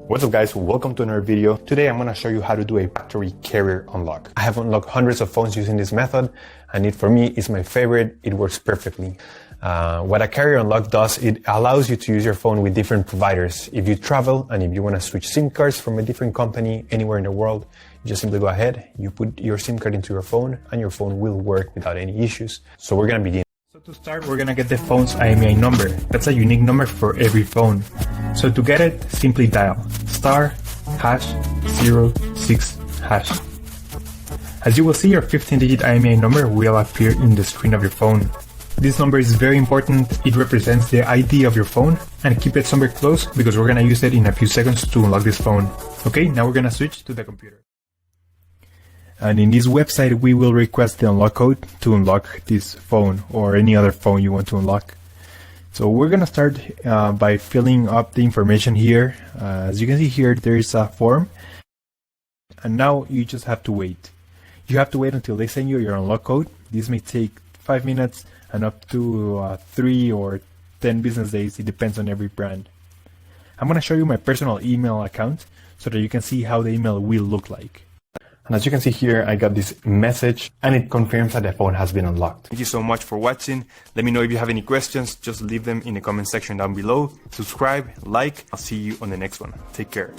What's up guys, welcome to another video. Today I'm going to show you how to do a factory carrier unlock. I have unlocked hundreds of phones using this method and for me it's my favorite. It works perfectly. What a carrier unlock does, it allows you to use your phone with different providers. If you travel and if you want to switch SIM cards from a different company anywhere in the world, you just simply go ahead, you put your SIM card into your phone and your phone will work without any issues. So we're going to begin. So to start, we're going to get the phone's IMEI number. That's a unique number for every phone. So to get it, simply dial *#06#. As you will see, your 15-digit IMEI number will appear in the screen of your phone. This number is very important. It represents the ID of your phone, and keep it somewhere close because we're going to use it in a few seconds to unlock this phone. Okay, now we're going to switch to the computer. And in this website, we will request the unlock code to unlock this phone or any other phone you want to unlock. So we're going to start by filling up the information here. As you can see here, there is a form. And now you just have to wait. You have to wait until they send you your unlock code. This may take 5 minutes and up to 3 or 10 business days. It depends on every brand. I'm going to show you my personal email account so that you can see how the email will look like. And as you can see here, I got this message and it confirms that the phone has been unlocked. Thank you so much for watching. Let me know if you have any questions. Just leave them in the comment section down below. Subscribe, like. I'll see you on the next one. Take care.